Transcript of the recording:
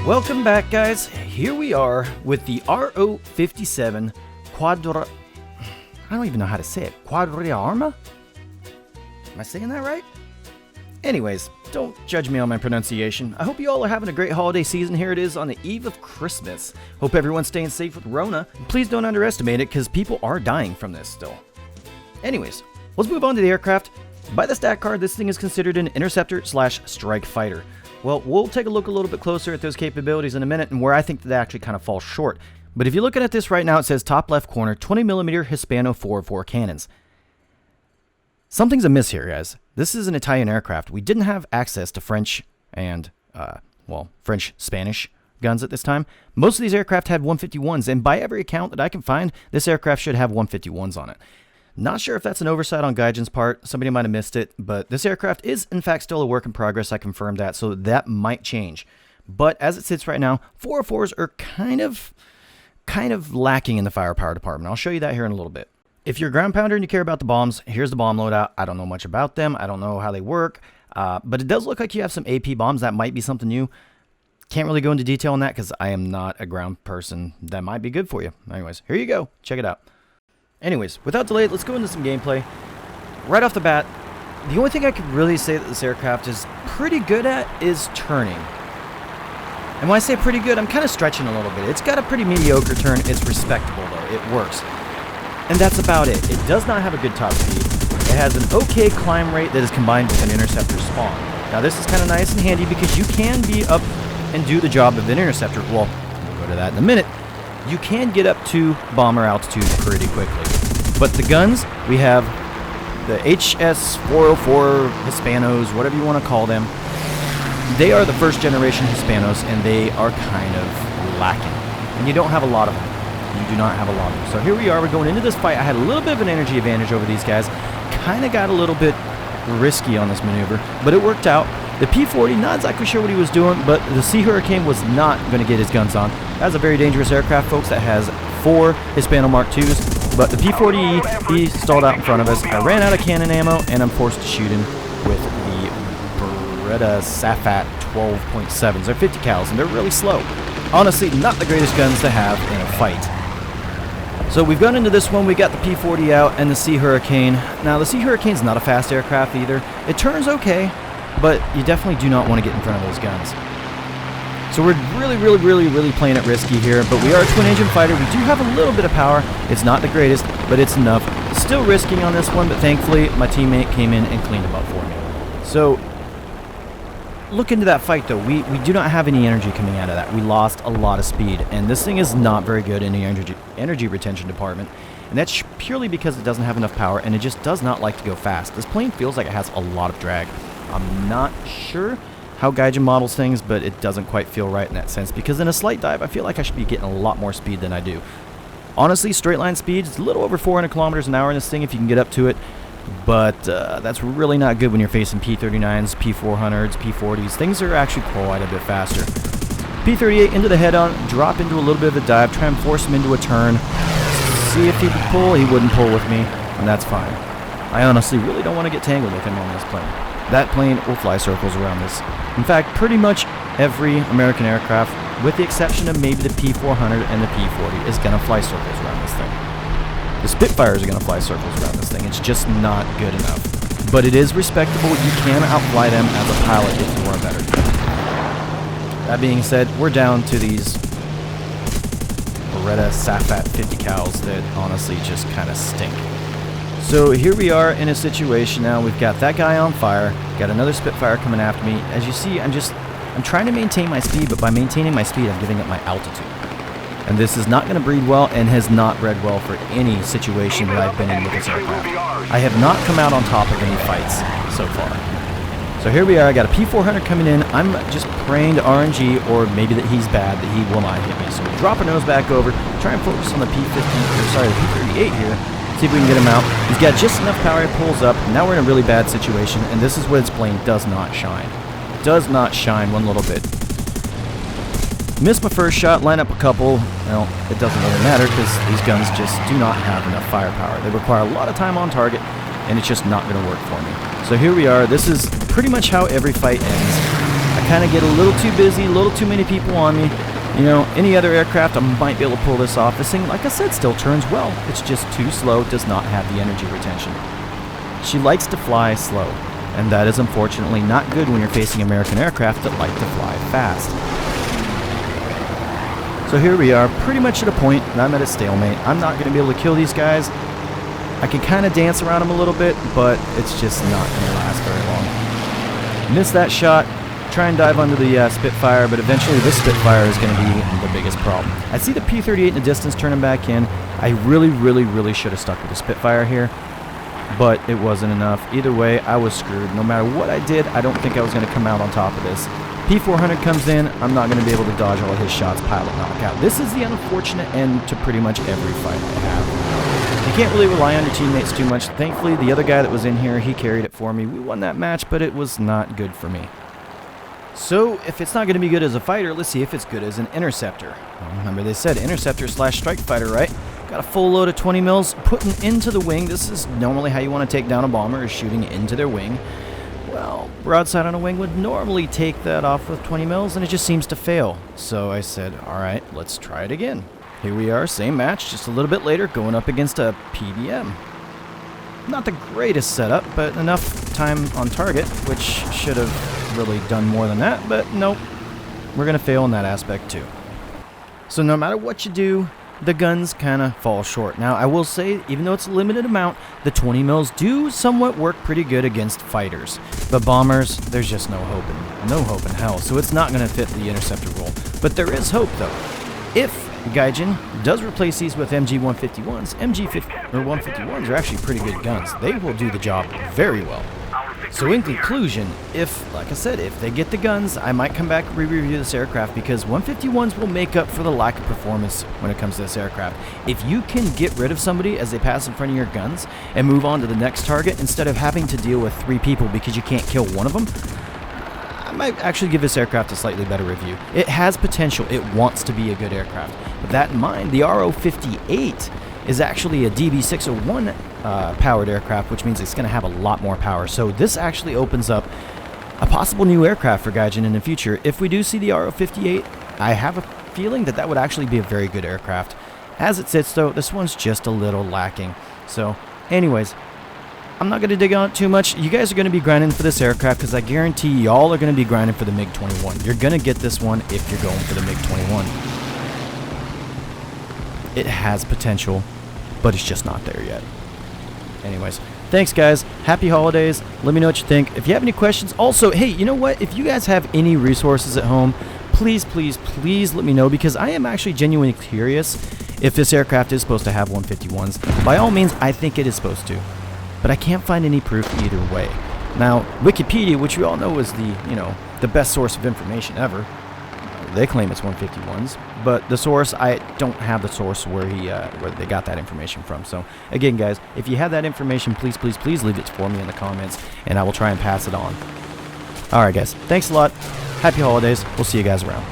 Welcome back, guys. Here we are with the Ro.57 Quadriarma. I don't even know how to say it. Quadriarma? Am I saying that right? Anyways, don't judge me on my pronunciation. I hope you all are having a great holiday season. Here it is on the eve of Christmas. Hope everyone's staying safe with Rona. Please don't underestimate it, because people are dying from this still. Anyways, let's move on to the aircraft. By the stat card, this thing is considered an interceptor/strike fighter. Well, we'll take a look a little bit closer at those capabilities in a minute and where I think that they actually kind of fall short. But if you're looking at this right now, it says top left corner, 20mm Hispano 404 cannons. Something's amiss here, guys. This is an Italian aircraft. We didn't have access to French and, French-Spanish guns at this time. Most of these aircraft had 151s, and by every account that I can find, this aircraft should have 151s on it. Not sure if that's an oversight on Gaijin's part. Somebody might have missed it, but this aircraft is, in fact, still a work in progress. I confirmed that, so that might change. But as it sits right now, 404s are kind of lacking in the firepower department. I'll show you that here in a little bit. If you're a ground pounder and you care about the bombs, here's the bomb loadout. I don't know much about them. I don't know how they work, but it does look like you have some AP bombs. That might be something new. Can't really go into detail on that because I am not a ground person. That might be good for you. Anyways, here you go. Check it out. Anyways, without delay, let's go into some gameplay. Right off the bat, the only thing I could really say that this aircraft is pretty good at is turning. And when I say pretty good, I'm kind of stretching a little bit. It's got a pretty mediocre turn. It's respectable, though. It works. And that's about it. It does not have a good top speed. It has an okay climb rate that is combined with an interceptor spawn. Now, this is kind of nice and handy because you can be up and do the job of an interceptor. Well, we'll go to that in a minute. You can get up to bomber altitude pretty quickly. But the guns, we have the HS-404 Hispanos, whatever you want to call them. They are the first generation Hispanos, and they are kind of lacking. And you don't have a lot of them. You do not have a lot of them. So here we are. We're going into this fight. I had a little bit of an energy advantage over these guys. Kind of got a little bit risky on this maneuver, but it worked out. The P-40, not exactly sure what he was doing, but the Sea Hurricane was not going to get his guns on. That's a very dangerous aircraft, folks, that has 4 Hispano Mark IIs. But the P-40E, he stalled out in front of us. I ran out of cannon ammo, and I'm forced to shoot him with the Beretta Safat 12.7s. They're 50 cals, and they're really slow. Honestly, not the greatest guns to have in a fight. So we've gone into this one. We got the P-40 out and the Sea Hurricane. Now, the Sea Hurricane's not a fast aircraft either. It turns okay, but you definitely do not want to get in front of those guns. So we're really playing it risky here, but we are a twin-engine fighter. We do have a little bit of power. It's not the greatest, but it's enough. Still risking on this one, but thankfully my teammate came in and cleaned him up for me. So look into that fight, though. We do not have any energy coming out of that. We lost a lot of speed, and this thing is not very good in the energy retention department. And that's purely because it doesn't have enough power, and it just does not like to go fast. This plane feels like it has a lot of drag. I'm not sure how Gaijin models things, but it doesn't quite feel right in that sense, because in a slight dive, I feel like I should be getting a lot more speed than I do. Honestly, straight line speed is a little over 400 kilometers an hour in this thing if you can get up to it, but that's really not good when you're facing P-39s, P-400s, P-40s. Things are actually quite a bit faster. P-38 into the head-on, drop into a little bit of a dive, try and force him into a turn, see if he could pull. He wouldn't pull with me, and that's fine. I honestly really don't want to get tangled with him on this plane. That plane will fly circles around this. In fact, pretty much every American aircraft, with the exception of maybe the P-400 and the P-40, is going to fly circles around this thing. The Spitfires are going to fly circles around this thing. It's just not good enough. But it is respectable. You can outfly them as a pilot if you are better. That being said, we're down to these Beretta Safat 50 cals that honestly just kind of stink. So here we are in a situation now. We've got that guy on fire, got another Spitfire coming after me. As you see, I'm trying to maintain my speed, but by maintaining my speed, I'm giving up my altitude. And this is not going to breed well and has not bred well for any situation that I've been in with this aircraft. I have not come out on top of any fights so far. So here we are. I got a P-400 coming in. I'm just praying to RNG, or maybe that he's bad, that he will not hit me. So we drop our nose back over, try and focus on the P-38 here. See if we can get him out. He's got just enough power, he pulls up. Now we're in a really bad situation, and this is where this plane does not shine. Does not shine one little bit. Missed my first shot, line up a couple. Well, it doesn't really matter because these guns just do not have enough firepower. They require a lot of time on target, and it's just not going to work for me. So here we are. This is pretty much how every fight ends. I kind of get a little too busy, a little too many people on me. You know, any other aircraft, I might be able to pull this off. This thing, like I said, still turns well. It's just too slow, does not have the energy retention. She likes to fly slow, and that is unfortunately not good when you're facing American aircraft that like to fly fast. So here we are, pretty much at a point, and I'm at a stalemate. I'm not going to be able to kill these guys. I can kind of dance around them a little bit, but it's just not going to last very long. Miss that shot, try and dive under the Spitfire, but eventually this Spitfire is going to be the biggest problem. I see the P-38 in the distance turning back in. I really should have stuck with the Spitfire here, but it wasn't enough. Either way, I was screwed. No matter what I did, I don't think I was going to come out on top of this. P-400 comes in, I'm not going to be able to dodge all of his shots, pilot knockout. This is the unfortunate end to pretty much every fight I have. You can't really rely on your teammates too much. Thankfully, the other guy that was in here, he carried it for me. We won that match, but it was not good for me. So, if it's not going to be good as a fighter, let's see if it's good as an interceptor. Well, remember they said interceptor / strike fighter, right? Got a full load of 20 mils, putting into the wing. This is normally how you want to take down a bomber, is shooting into their wing. Well, broadside on a wing would normally take that off with 20 mils, and it just seems to fail. So I said, alright, let's try it again. Here we are, same match, just a little bit later, going up against a PBM. Not the greatest setup, but enough time on target, which should have really done more than that, but nope. We're going to fail in that aspect too. So no matter what you do, the guns kind of fall short. Now, I will say, even though it's a limited amount, the 20 mils do somewhat work pretty good against fighters. But bombers, there's just no hope in hell, so it's not going to fit the interceptor role. But there is hope, though. If Gaijin does replace these with MG-151s, MG-151s are actually pretty good guns. They will do the job very well. So in conclusion, if, like I said, if they get the guns, I might come back and re-review this aircraft because 151s will make up for the lack of performance when it comes to this aircraft. If you can get rid of somebody as they pass in front of your guns and move on to the next target instead of having to deal with 3 people because you can't kill one of them, I might actually give this aircraft a slightly better review. It has potential. It wants to be a good aircraft. With that in mind, the Ro.58 is actually a DB601 powered aircraft, which means it's going to have a lot more power. So this actually opens up a possible new aircraft for Gaijin in the future. If we do see the Ro.58, I have a feeling that that would actually be a very good aircraft. As it sits, though, this one's just a little lacking. So, anyways, I'm not going to dig on it too much. You guys are going to be grinding for this aircraft because I guarantee y'all are going to be grinding for the MiG-21. You're going to get this one if you're going for the MiG-21. It has potential, but it's just not there yet. Anyways, thanks guys. Happy holidays. Let me know what you think. If you have any questions, also, hey, you know what? If you guys have any resources at home, please let me know because I am actually genuinely curious if this aircraft is supposed to have 151s. By all means, I think it is supposed to, but I can't find any proof either way. Now, Wikipedia, which we all know is the best source of information ever, they claim it's 151s, but the source, I don't have the source where they got that information from. So again, guys, if you have that information, please leave it for me in the comments, and I will try and pass it on. All right, guys, thanks a lot. Happy holidays. We'll see you guys around.